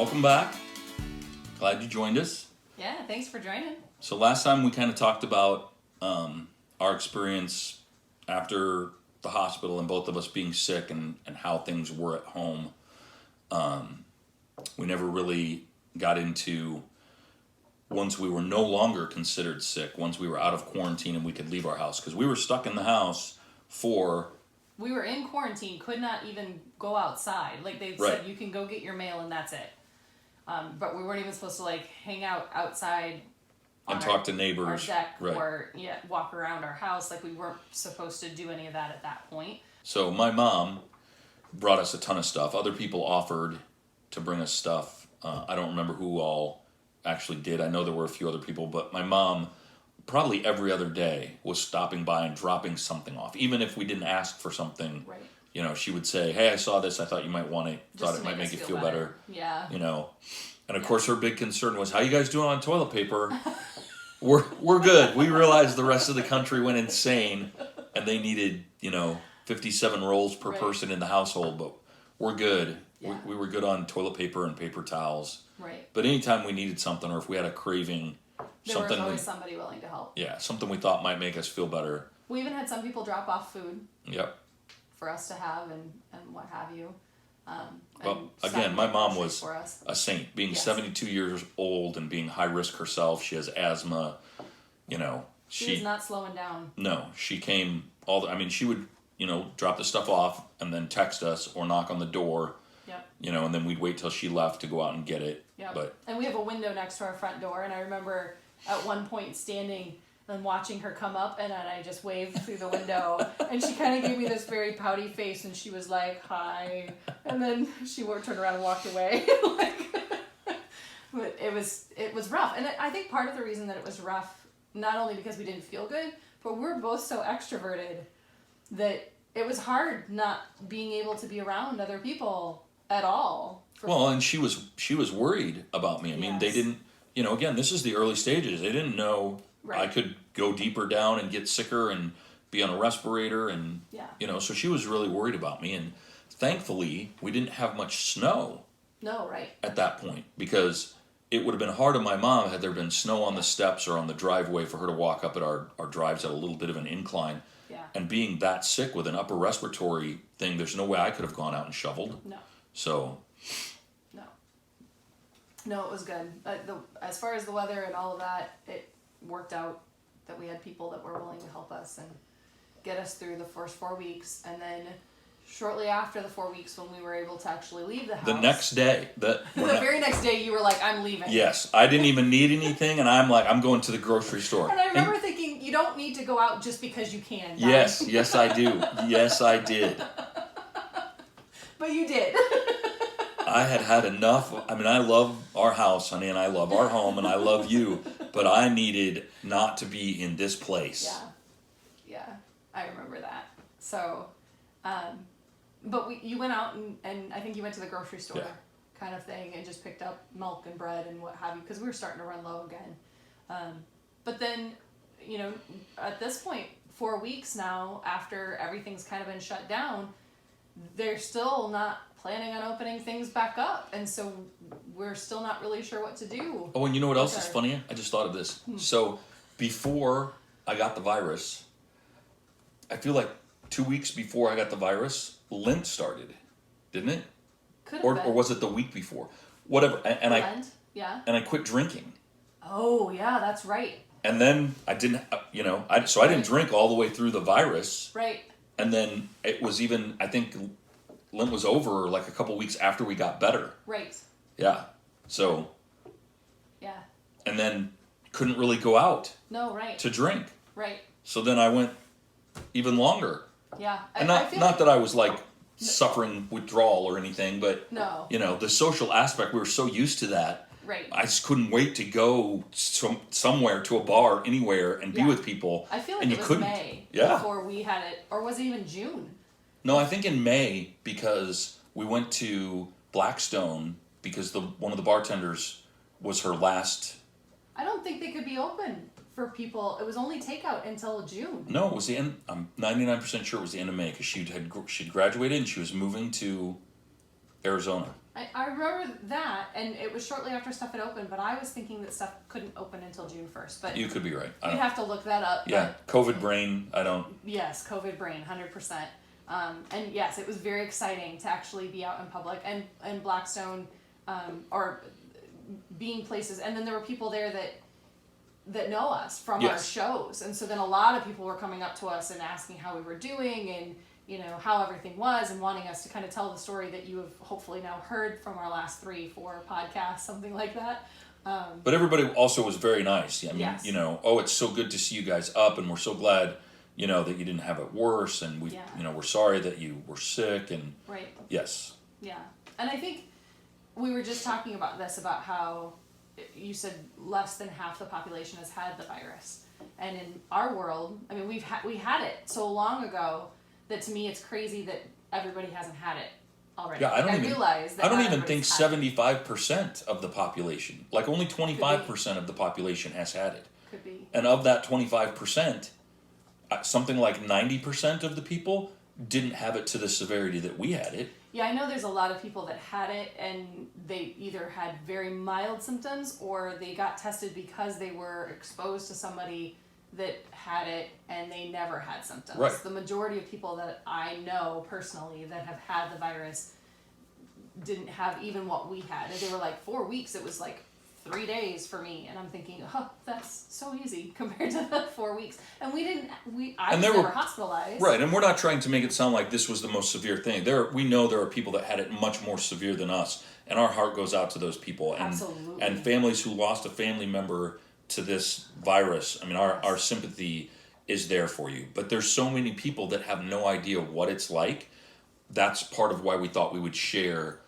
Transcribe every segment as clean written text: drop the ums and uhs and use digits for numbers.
Welcome back. Glad you joined us. Yeah, thanks for joining. So last time we kind of talked about our experience after the hospital and both of us being sick and how things were at home. We never really got into once we were no longer considered sick, once we were out of quarantine and we could leave our house. Because we were stuck in the house We were in quarantine, could not even go outside. Like they said, you can go get your mail and that's it. But we weren't even supposed to like hang out outside and talk to neighbors, our deck, or walk around our house. Like we weren't supposed to do any of that at that point. So my mom brought us a ton of stuff. Other people offered to bring us stuff. I don't remember who all actually did. I know there were a few other people, but my mom probably every other day was stopping by and dropping something off. Even if we didn't ask for something, right. You know, she would say, "Hey, I saw this. I thought you might want it. Thought it might make you feel better." Yeah. You know, and of course her big concern was, "How you guys doing on toilet paper?" We're good. We realized the rest of the country went insane, and they needed 57 rolls per person in the household, but we're good. Yeah. We were good on toilet paper and paper towels. Right. But anytime we needed something, or if we had a craving, there was always somebody willing to help. Yeah, something we thought might make us feel better. We even had some people drop off food. Yep. For us to have and what have you. Well, again, my mom was a saint. Being 72 years old and being high risk herself, she has asthma. She was not slowing down. No, she came she would drop the stuff off and then text us or knock on the door. Yep. And then we'd wait till she left to go out and get it. Yep. And we have a window next to our front door, and I remember at one point standing and watching her come up, and then I just waved through the window, and she kind of gave me this very pouty face, and she was like, "Hi," and then she turned around and walked away. But it was rough, and I think part of the reason that it was rough, not only because we didn't feel good, but we're both so extroverted that it was hard not being able to be around other people at all. Well, and she was worried about me. I mean, they didn't. Again, this is the early stages. They didn't know. Right. I could go deeper down and get sicker and be on a respirator and, so she was really worried about me. And thankfully, we didn't have much snow. No, right. At that point, because it would have been hard on my mom had there been snow on the steps or on the driveway for her to walk up at our drives at a little bit of an incline. Yeah. And being that sick with an upper respiratory thing, there's no way I could have gone out and shoveled. No. So. No, it was good. As far as the weather and all of that, it worked out that we had people that were willing to help us and get us through the first 4 weeks, and then shortly after the 4 weeks when we were able to actually leave the house, the next day the very next day you were like, "I'm leaving." Yes, I didn't even need anything, and I'm like, I'm going to the grocery store. And I remember thinking, you don't need to go out just because you can. Yes I do. Yes I did. But you did. I had enough. I mean, I love our house, honey, and I love our home, and I love you, but I needed not to be in this place. Yeah, I remember that. So, but you went out and I think you went to the grocery store kind of thing and just picked up milk and bread and what have you, because we were starting to run low again. But then, at this point, 4 weeks now, after everything's kind of been shut down, they're still not planning on opening things back up, and so we're still not really sure what to do. Oh, and you know what else is funny? I just thought of this. So before I got the virus, I feel like 2 weeks before I got the virus, Lent started, didn't it? Could have been. Or was it the week before? Whatever. And Lent? Yeah. And I quit drinking. Oh yeah, that's right. And then I didn't, I didn't drink all the way through the virus. Right. And then it was even, I think Lent was over like a couple weeks after we got better. Right. Yeah. So. Yeah. And then couldn't really go out. No, right. To drink. Right. So then I went even longer. Yeah. And not that I was like suffering withdrawal or anything, but no. The social aspect, we were so used to that. Right. I just couldn't wait to go somewhere, to a bar, anywhere, and be with people. I feel like and it was couldn't. May before we had it, or was it even June? No, I think in May, because we went to Blackstone because one of the bartenders was her last. I don't think they could be open for people. It was only takeout until June. No, it was the end. I'm 99% sure it was the end of May because she'd graduated and she was moving to Arizona. I remember that, and it was shortly after stuff had opened, but I was thinking that stuff couldn't open until June 1st. But You could be right. you'd have to look that up. Yeah, COVID brain, I don't... Yes, COVID brain, 100%. And yes, it was very exciting to actually be out in public, and Blackstone, or being places, and then there were people there that know us from our shows, and so then a lot of people were coming up to us and asking how we were doing, and how everything was, and wanting us to kind of tell the story that you have hopefully now heard from our last 3-4 podcasts, something like that. But everybody also was very nice. I mean, Yes. It's so good to see you guys up, and we're so glad, that you didn't have it worse, and we're sorry that you were sick, and Right. yes. Yeah. And I think we were just talking about this, about how you said less than half the population has had the virus. And in our world, I mean, we had it so long ago that to me it's crazy that everybody hasn't had it already. Yeah, I realize that don't even think 75% of the population, like only 25% of the population has had it. Could be. And of that 25%, something like 90% of the people didn't have it to the severity that we had it. Yeah, I know there's a lot of people that had it, and they either had very mild symptoms or they got tested because they were exposed to somebody that had it and they never had symptoms. Right. The majority of people that I know personally that have had the virus didn't have even what we had. And they were like 4 weeks, it was like 3 days for me, and I'm thinking, that's so easy compared to the 4 weeks. And I was never hospitalized. Right, and we're not trying to make it sound like this was the most severe thing. We know there are people that had it much more severe than us, and our heart goes out to those people. And, Absolutely. And families who lost a family member to this virus. I mean, our sympathy is there for you. But there's so many people that have no idea what it's like. That's part of why we thought we would share,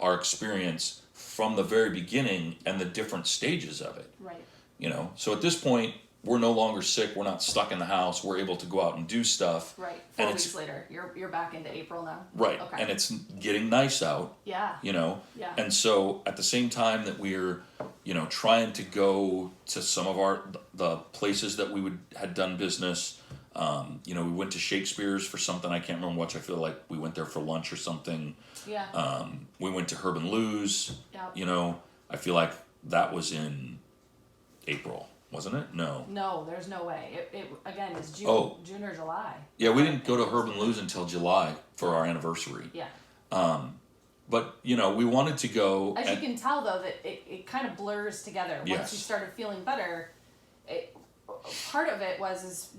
our experience from the very beginning and the different stages of it. Right. So at this point, we're no longer sick. We're not stuck in the house. We're able to go out and do stuff. Right. 4 weeks later, you're back into April now. Right. Okay. And it's getting nice out. Yeah. Yeah. And so at the same time that we're, trying to go to some of the places that we had done business, we went to Shakespeare's for something. I can't remember which. I feel like we went there for lunch or something. Yeah. We went to Herb and Lou's. Yeah. I feel like that was in April. Wasn't it? No. No, there's no way. It again is June, June or July. Yeah, we didn't go to Herb and Lou's until July for our anniversary. Yeah. But we wanted to go. As you can tell, though, that it kind of blurs together. Once you started feeling better, part of it is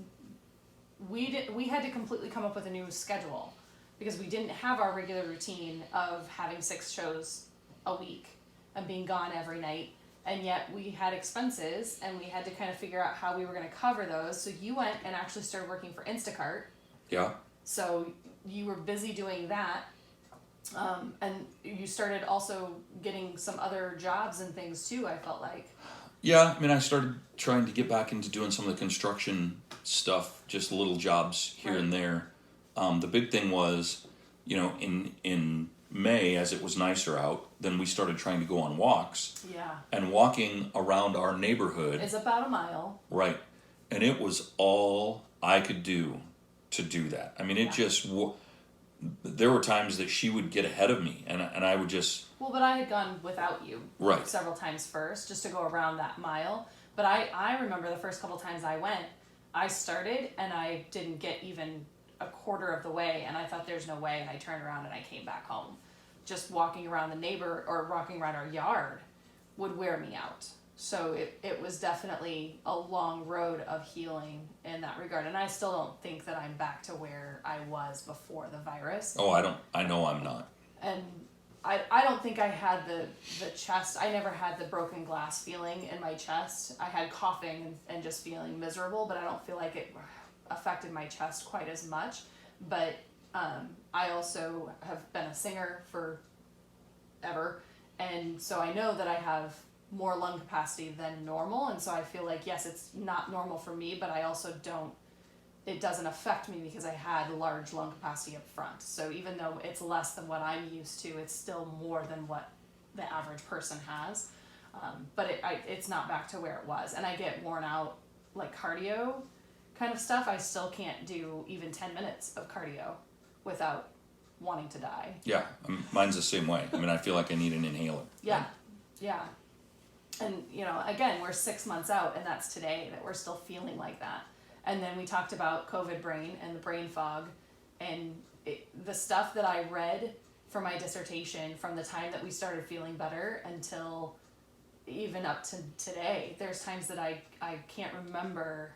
we had to completely come up with a new schedule because we didn't have our regular routine of having 6 shows a week and being gone every night. And yet we had expenses, and we had to kind of figure out how we were going to cover those. So you went and actually started working for Instacart. Yeah. So you were busy doing that. And you started also getting some other jobs and things too, I felt like. Yeah, I mean, I started trying to get back into doing some of the construction stuff, just little jobs here and there. The big thing was, in May, as it was nicer out, then we started trying to go on walks. Yeah. And walking around our neighborhood. It's about a mile. Right. And it was all I could do to do that. I mean, it just... there were times that she would get ahead of me, and I would just... Well, but I had gone without you several times first, just to go around that mile. But I remember the first couple times I went, I started, and I didn't get even a quarter of the way, and I thought there's no way, and I turned around and I came back home. Just walking around walking around our yard would wear me out. So it was definitely a long road of healing in that regard. And I still don't think that I'm back to where I was before the virus. Oh, I know I'm not. And I don't think I had the chest. I never had the broken glass feeling in my chest. I had coughing and just feeling miserable, but I don't feel like it affected my chest quite as much. But I also have been a singer forever. And so I know that I have more lung capacity than normal, and so I feel like, yes, it's not normal for me, but I also it doesn't affect me because I had large lung capacity up front. So even though it's less than what I'm used to, it's still more than what the average person has. But it's not back to where it was, and I get worn out, like cardio kind of stuff. I still can't do even 10 minutes of cardio without wanting to die. Yeah, mine's the same way. I mean, I feel like I need an inhaler. Yeah, yeah. And, you know, again, we're 6 months out, and that's today that we're still feeling like that. And then we talked about COVID brain and the brain fog, and the stuff that I read for my dissertation from the time that we started feeling better until even up to today. There's times that I can't remember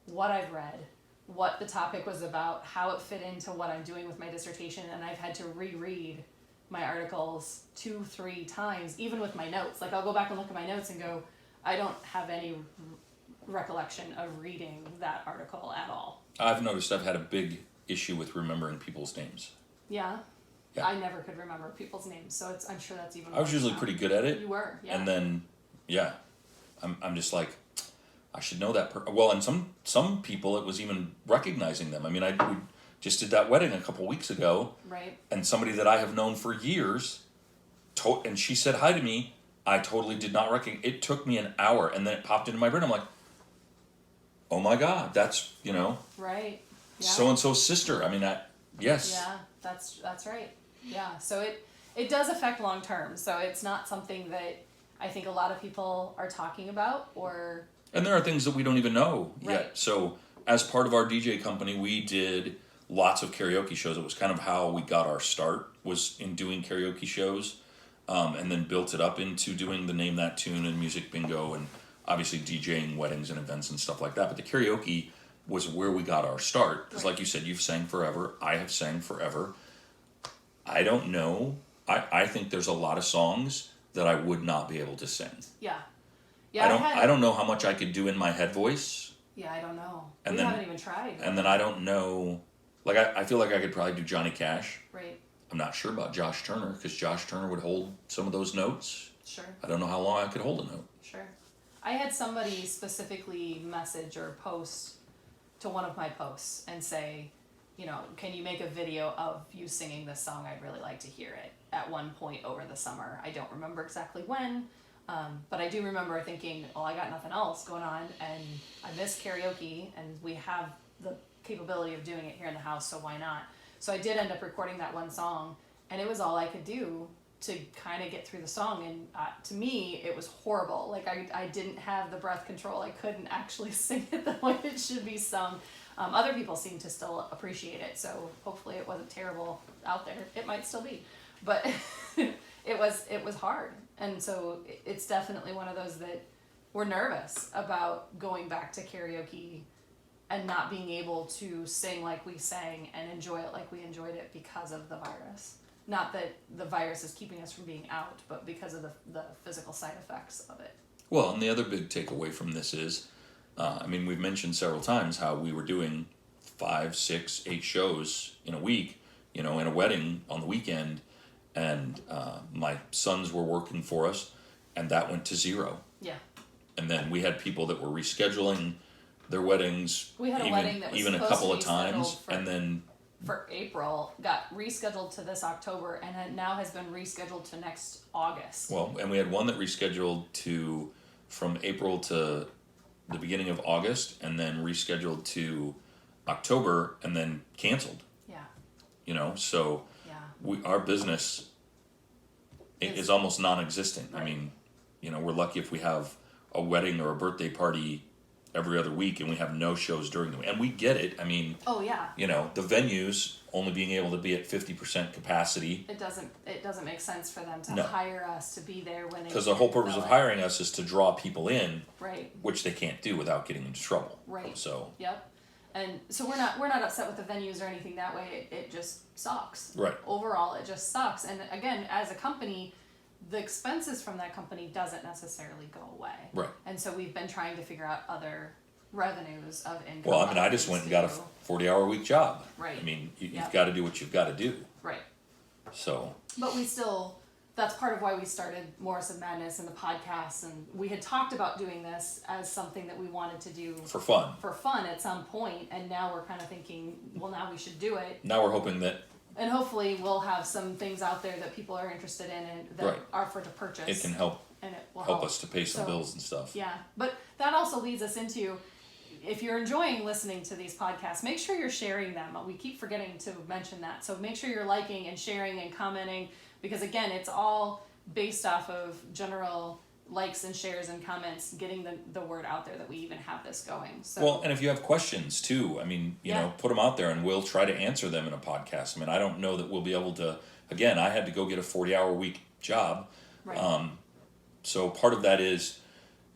what I've read, what the topic was about, how it fit into what I'm doing with my dissertation, and I've had to reread my articles 2-3 times, even with my notes. Like, I'll go back and look at my notes and go, I don't have any recollection of reading that article at all. I've noticed I've had a big issue with remembering people's names. Yeah? Yeah. I never could remember people's names, so I'm sure that's even I was worse usually now. pretty good at it. You were, yeah. And then, yeah, I'm just like, I should know that. Well, and some people, it was even recognizing them. I mean, we just did that wedding a couple weeks ago. Right. And somebody that I have known for years, and she said hi to me. I totally did not recognize. It took me an hour, and then it popped into my brain. I'm like, oh my God, that's, you know. Right. Yeah. So-and-so's sister. I mean, yes. Yeah, that's right. Yeah, so it does affect long term. So it's not something that I think a lot of people are talking about, or... And there are things that we don't even know Right. yet. So as part of our DJ company, we did lots of karaoke shows. It was kind of how we got our start, was in doing karaoke shows, and then built it up into doing the Name That Tune and Music Bingo, and obviously DJing weddings and events and stuff like that. But the karaoke was where we got our start. Because like you said, you've sang forever. I have sang forever. I don't know. I think there's a lot of songs that I would not be able to sing. Yeah. Yeah, I don't know how much I could do in my head voice. Yeah, I don't know. And we then- haven't even tried. And then I don't know, like I feel like I could probably do Johnny Cash. Right, I'm not sure about Josh Turner, because Josh Turner would hold some of those notes. sure. I don't know how long I could hold a note. Sure. I had somebody specifically message or post to one of my posts and say, you know, can you make a video of you singing this song? I'd really like to hear it at one point over the summer. I don't remember exactly when, but I do remember thinking, well, I got nothing else going on, and I miss karaoke, and we have the capability of doing it here in the house, so why not? So I did end up recording that one song, and it was all I could do to kind of get through the song, and to me it was horrible. Like I didn't have the breath control. I couldn't actually sing it the way it should be sung. Other people seem to still appreciate it, so hopefully it wasn't terrible out there. It might still be, but it was hard, and so it's definitely one of those that we're nervous about going back to karaoke and not being able to sing like we sang and enjoy it like we enjoyed it because of the virus. Not that the virus is keeping us from being out, but because of the physical side effects of it. Well, and the other big takeaway from this is, I mean, we've mentioned several times how we were doing 5, 6, 8 shows in a week, you know, in a wedding on the weekend, and my sons were working for us, and that went to 0. Yeah. And then we had people that were rescheduling their weddings, We had a wedding that was even a supposed couple to of be times, scheduled for- and then for April, got rescheduled to this October, and it now has been rescheduled to next August. well, and we had one that rescheduled from April to the beginning of August, and then rescheduled to October, and then canceled. Yeah, You know, so yeah, our business is almost non-existent. I Right. mean, you know, we're lucky if we have a wedding or a birthday party every other week, and we have no shows during them. And we get it. I mean, oh yeah. you know, the venues only being able to be at 50% capacity, It doesn't make sense for them to No. hire us to be there when they because the whole purpose fill of it. hiring us is to draw people in, Right, which they can't do without getting into trouble. right. So, Yep. And so we're not upset with the venues or anything that way. It just sucks. right. Overall, it just sucks. And again, as a company, the expenses from that company doesn't necessarily go away. Right. And so we've been trying to figure out other revenues of income. Well, I mean, I other just things went and to got a do. 40-hour-week job. Right. I mean, you've Yep. got to do what you've got to do. Right. So, But we still, that's part of why we started Morrison Madness and the podcast, and we had talked about doing this as something that we wanted to do for fun. for fun at some point, and now we're kind of thinking, well, now we should do it, Now we're hoping that and hopefully we'll have some things out there that people are interested in and that Right. are for to purchase. it can help and it will help us to pay some So, bills and stuff. Yeah, but that also leads us into if you're enjoying listening to these podcasts, make sure you're sharing them. We keep forgetting to mention that. So make sure you're liking and sharing and commenting, because again, it's all based off of general likes and shares and comments, getting the word out there that we even have this going. So, well, and if you have questions too, I mean, you know, put them out there and we'll try to answer them in a podcast. I mean, I don't know that we'll be able to, again, I had to go get a 40-hour week job. right. So part of that is,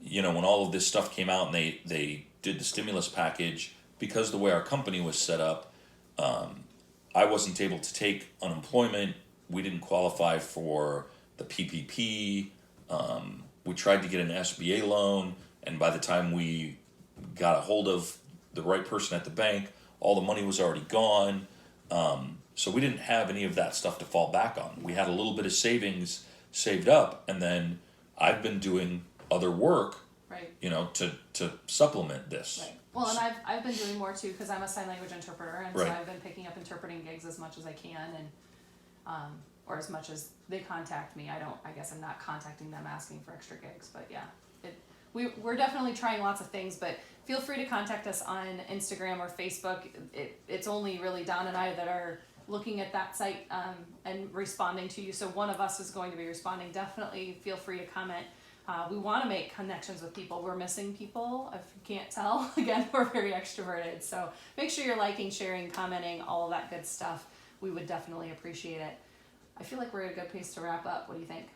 you know, when all of this stuff came out and they did the stimulus package, because the way our company was set up, I wasn't able to take unemployment. We didn't qualify for the PPP. We tried to get an SBA loan, and by the time we got a hold of the right person at the bank, all the money was already gone. So we didn't have any of that stuff to fall back on. We had a little bit of savings saved up, and then I've been doing other work, Right. you know, to supplement this. Right. Well, and I've been doing more too, because I'm a sign language interpreter, and Right. so I've been picking up interpreting gigs as much as I can, and or as much as they contact me. I guess I'm not contacting them asking for extra gigs, but yeah, we're definitely trying lots of things. But feel free to contact us on Instagram or Facebook. It's only really Don and I that are looking at that site and responding to you. So one of us is going to be responding. Definitely feel free to comment. We want to make connections with people. We're missing people, if you can't tell. Again, we're very extroverted. So make sure you're liking, sharing, commenting, all of that good stuff. We would definitely appreciate it. I feel like we're at a good pace to wrap up. What do you think?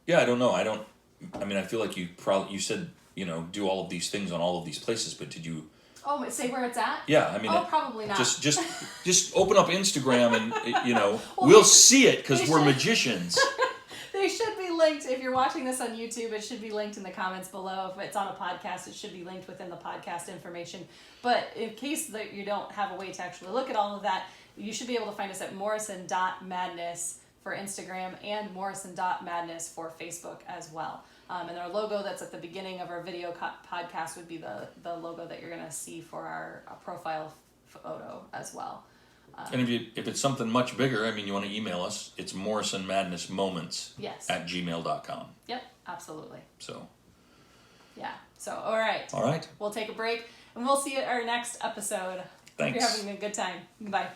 Yeah, I don't know. I mean, I feel like you said, you know, do all of these things on all of these places, but did you? Oh, say where it's at? Yeah, I mean. Probably not. Just open up Instagram and, you know, Well, we'll see it because we're should. magicians. They should be linked. If you're watching this on YouTube, it should be linked in the comments below. If it's on a podcast, it should be linked within the podcast information. But in case that you don't have a way to actually look at all of that, you should be able to find us at morrison.madness for Instagram and morrison.madness for Facebook as well. And our logo that's at the beginning of our video podcast would be the logo that you're going to see for our profile photo as well. And if it's something much bigger, I mean, you want to email us, it's morrisonmadnessmoments Yes. at gmail.com. Yep, absolutely. So. Yeah. So, all right. All right. We'll take a break, and we'll see you at our next episode. Thanks. Hope you're having a good time. Bye.